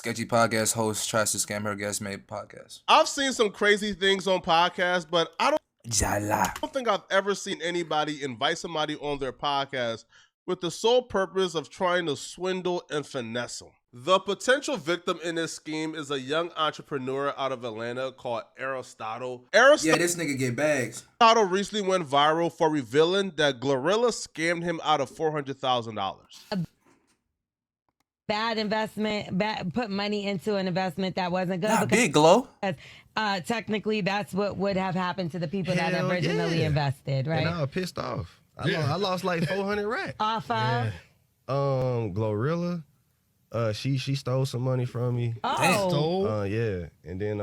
Sketchy podcast host tries to scam her guest made podcast. I've seen some crazy things on podcasts, but I Jala. don't think I've ever seen anybody invite somebody on their podcast with the sole purpose of trying to swindle and finesse them. The potential victim in this scheme is a young entrepreneur out of Atlanta called Aristotle. Yeah, this nigga get bags. Aristotle recently went viral for revealing that Glorilla scammed him out of $400,000. Bad investment, put money into an investment that wasn't good. Not big, Glow. Technically, that's what would have happened to the people that Hell originally invested, right? And I was pissed off. I lost like 400 racks. Off of? Glorilla. She stole some money from me. Oh. Yeah. And then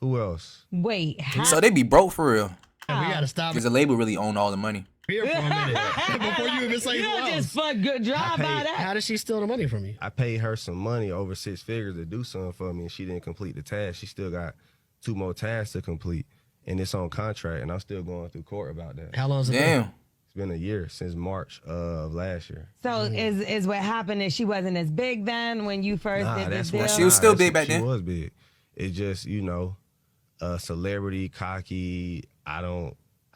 who else? Wait. So they be broke for real. We gotta stop Because the label really own all the money. here for a minute before you even say You who don't just else. fuck good drive by that. How did she steal the money from you? I paid her some money, over 6 figures, to do something for me, and she didn't complete the task. She still got 2 more tasks to complete, and it's on contract, and I'm still going through court about that. How long has it been? Damn. It's been a year, since March of last year. So is what happened is she wasn't as big then when you first did this deal? She was still big back then. She was big. It's just, celebrity, cocky.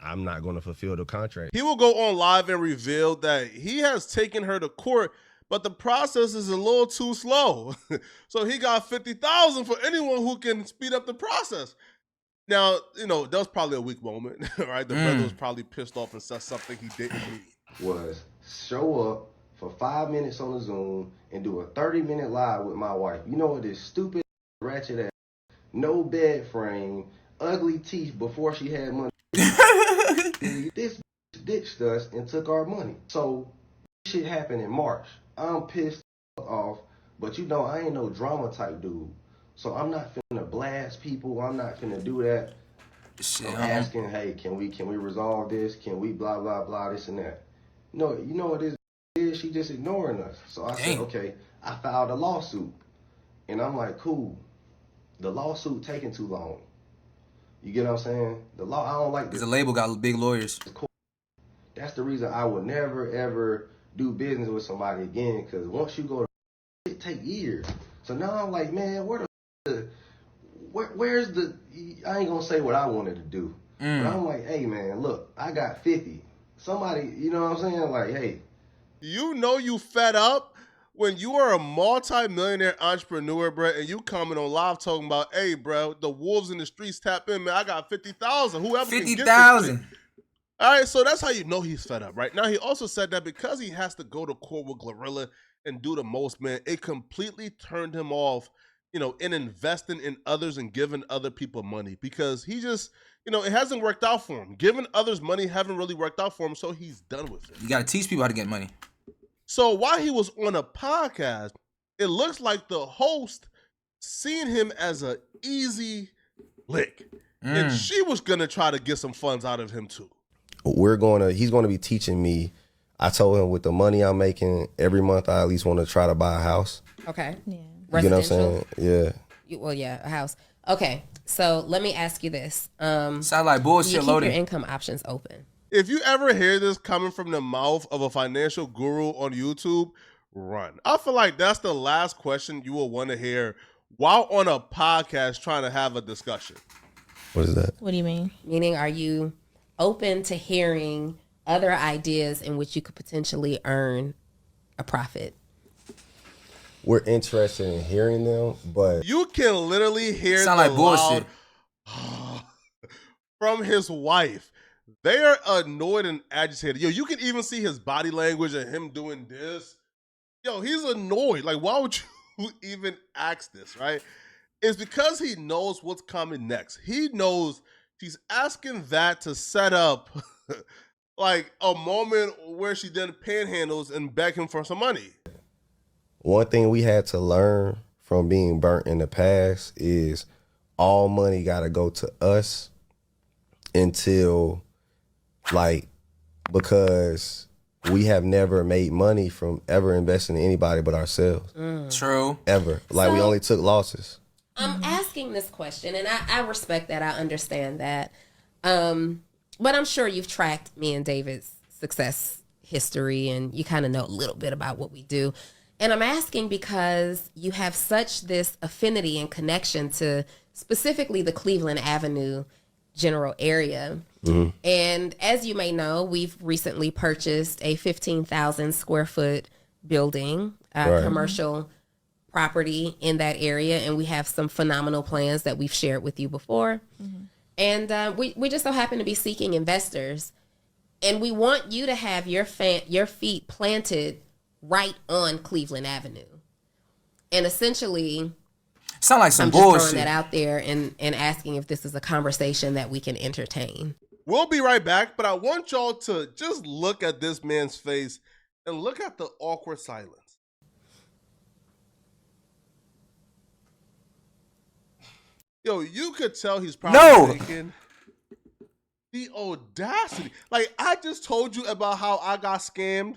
I'm not going to fulfill the contract. He will go on live and reveal that he has taken her to court, but the process is a little too slow. So he got $50,000 for anyone who can speed up the process. Now, that was probably a weak moment, right? The brother was probably pissed off and said something he didn't mean. Was show up for 5 minutes on the Zoom and do a 30-minute live with my wife. You know what this stupid ratchet ass, no bed frame, ugly teeth before she had money. This ditched us and took our money. So shit happened in March. I'm pissed off, but I ain't no drama type dude. So I'm not finna blast people. I'm not finna do that. Shit, I'm asking, hey, can we resolve this? Can we blah blah blah this and that? No, you know what this is? She just ignoring us. So I said, okay, I filed a lawsuit, and I'm like, cool. The lawsuit taking too long. You get what I'm saying? The law, I don't like this. Because the label got big lawyers. That's the reason I would never, ever do business with somebody again, because once you go to it take years. So now I'm like, man, where's the, I ain't going to say what I wanted to do. But I'm like, hey, man, look, I got 50. Somebody, you know what I'm saying? Like, hey. You fed up when you are a multi-millionaire entrepreneur, bro, and you coming on live talking about, hey, bro, the wolves in the streets tap in, man. I got 50,000. Whoever can get this 50,000. All right, so that's how you know he's fed up, right? Now, he also said that because he has to go to court with Glorilla and do the most, man, it completely turned him off, in investing in others and giving other people money, because he just, it hasn't worked out for him. Giving others money haven't really worked out for him, so he's done with it. You got to teach people how to get money. So while he was on a podcast, it looks like the host seen him as an easy lick. And she was going to try to get some funds out of him too. He's going to be teaching me. I told him with the money I'm making every month, I at least want to try to buy a house. Okay. Yeah. You know what I'm saying? Yeah. A house. Okay. So let me ask you this. Sound like bullshit you keep loaded. your income options open. If you ever hear this coming from the mouth of a financial guru on YouTube, run. I feel like that's the last question you will want to hear while on a podcast trying to have a discussion. What is that? What do you mean? Meaning, are you open to hearing other ideas in which you could potentially earn a profit? We're interested in hearing them, but You can literally hear Sound the like bullshit. loud from his wife. They are annoyed and agitated. Yo, you can even see his body language and him doing this. Yo, he's annoyed. Like, why would you even ask this, right? It's because he knows what's coming next. He knows she's asking that to set up like a moment where she then panhandles and beg him for some money. one thing we had to learn from being burnt in the past is all money got to go to us until, because we have never made money from ever investing in anybody but ourselves. True. Ever. We only took losses. I'm asking this question, and I respect that. I understand that. But I'm sure you've tracked me and David's success history, and you kind of know a little bit about what we do. And I'm asking because you have such this affinity and connection to specifically the Cleveland Avenue general area. Mm-hmm. And as you may know, we've recently purchased a 15,000 square foot building, commercial property in that area. And we have some phenomenal plans that we've shared with you before. Mm-hmm. And we just so happen to be seeking investors. And we want you to have your feet planted right on Cleveland Avenue. And essentially, Sound like some I'm just bullshit. throwing that out there and asking if this is a conversation that we can entertain. We'll be right back, but I want y'all to just look at this man's face and look at the awkward silence. Yo, you could tell he's probably thinking, the audacity. Like, I just told you about how I got scammed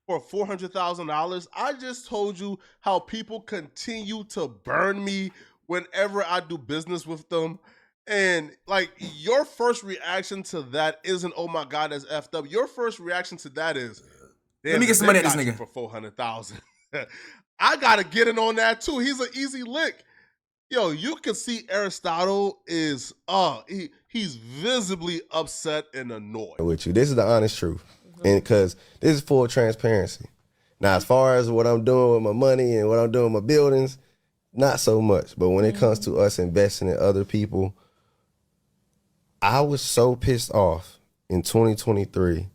for $400,000. I just told you how people continue to burn me whenever I do business with them. And like, your first reaction to that isn't, oh my God, that's effed up. Your first reaction to that is, let me get some money at this nigga for $400,000. I gotta get in on that too. He's an easy lick. Yo, you can see Aristotle is he's visibly upset and annoyed with you. This is the honest truth. And because this is full transparency. Now, as far as what I'm doing with my money and what I'm doing with my buildings, not so much. But when it comes to us investing in other people, I was so pissed off in 2023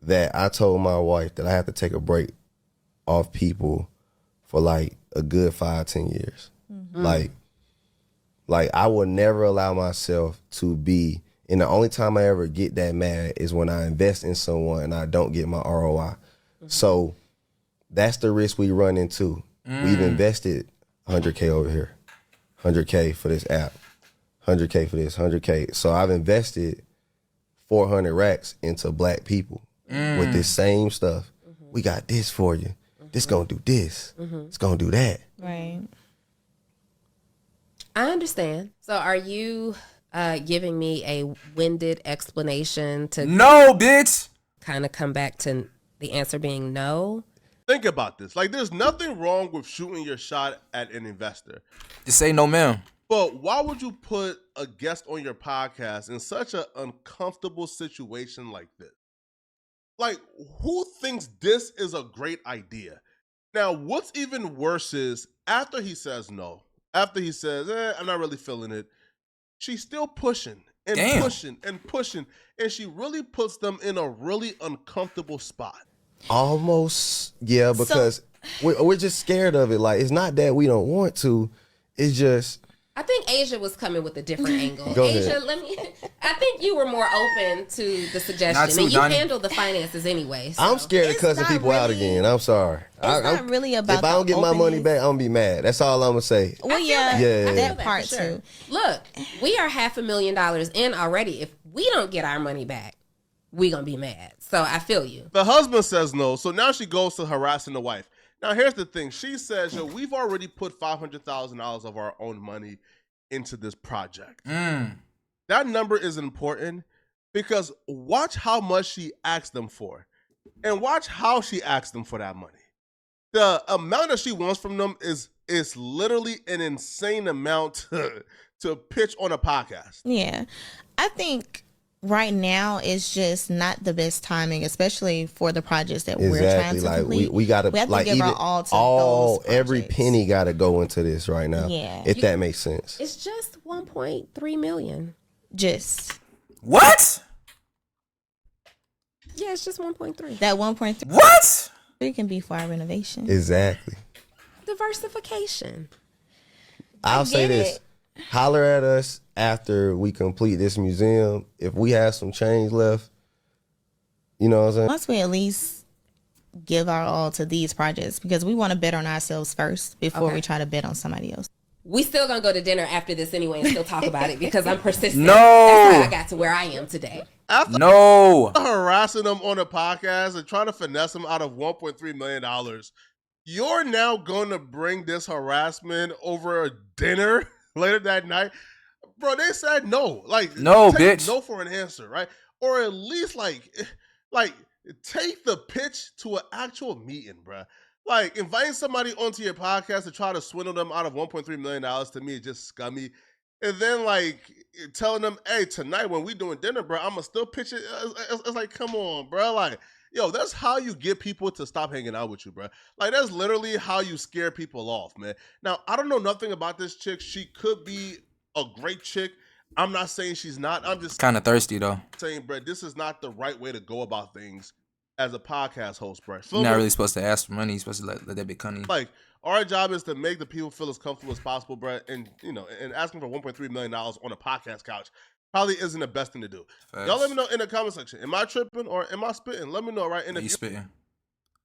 that I told my wife that I had to take a break off people for like a good 5-10 years. Mm-hmm. Like I will never allow myself to be, and the only time I ever get that mad is when I invest in someone and I don't get my ROI. Mm-hmm. So that's the risk we run into. We've invested 100K over here, 100K for this app, 100K for this, 100K. So I've invested 400 racks into black people with this same stuff. Mm-hmm. We got this for you. Mm-hmm. This gonna do this. Mm-hmm. It's gonna do that. Right. I understand. So are you giving me a winded explanation to No, bitch. kind of come back to the answer being no? Think about this. Like, there's nothing wrong with shooting your shot at an investor. Just say no, ma'am. But why would you put a guest on your podcast in such an uncomfortable situation like this? Like, who thinks this is a great idea? Now, what's even worse is after he says no, after he says, I'm not really feeling it, she's still pushing and pushing and pushing, and she really puts them in a really uncomfortable spot. Almost, yeah, because we're just scared of it. Like, it's not that we don't want to, it's just... I think Asia was coming with a different angle. Go Asia, ahead. I think you were more open to the suggestion. Not too, you Donnie. handle the finances anyway. So. I'm scared of It's cussing not people out really- again. I'm sorry. It's not really about If I don't the get my money openness. back, I'm going to be mad. That's all I'm going to say. Well, I feel yeah, that. Yeah. I feel that that part for sure. too. Look, we are $500,000 in already. If we don't get our money back, we gonna be mad. So I feel you. The husband says no, so now she goes to harassing the wife. Now, here's the thing. She says, yo, we've already put $500,000 of our own money into this project. That number is important because watch how much she asked them for and watch how she asked them for that money. The amount that she wants from them is literally an insane amount to pitch on a podcast. Yeah. I think right now is just not the best timing, especially for the projects that we're trying Exactly. to Like, complete. we got to, We have to like, give even our all to those every projects. penny got to go into this right now. Yeah. If that makes sense. It's just 1.3 million. Just What? Yeah, it's just 1.3. that 1.3 What? can be for our renovation. Exactly. Diversification. I'll say get this. it. Holler at us after we complete this museum. If we have some change left, you know what I'm saying? Once we at least give our all to these projects, because we want to bet on ourselves first before we try to bet on somebody else. We still gonna go to dinner after this anyway and still talk about it because I'm persistent. No. That's how I got to where I am today. After No. harassing them on a podcast and trying to finesse them out of $1.3 million, you're now going to bring this harassment over a dinner later that night? Bro, they said no. Like, No, take bitch. no for an answer, right? Or at least, like take the pitch to an actual meeting, bro. Like, inviting somebody onto your podcast to try to swindle them out of $1.3 million to me is just scummy. And then, like, telling them, hey, tonight when we doing dinner, bro, I'm going to still pitch it. It's like, come on, bro. Like, yo, that's how you get people to stop hanging out with you, bro. Like, that's literally how you scare people off, man. Now, I don't know nothing about this chick. She could be a great chick. I'm not saying she's not. I'm just Kind of thirsty though. saying, bro, this is not the right way to go about things as a podcast host, bro. You're not really supposed to ask for money. You're supposed to let that be cunning. Like, our job is to make the people feel as comfortable as possible, bro. And, you know, and asking for $1.3 million on a podcast couch probably isn't the best thing to do. Facts. Y'all let me know in the comment section. Am I tripping or am I spitting? Let me know right in the You spitting.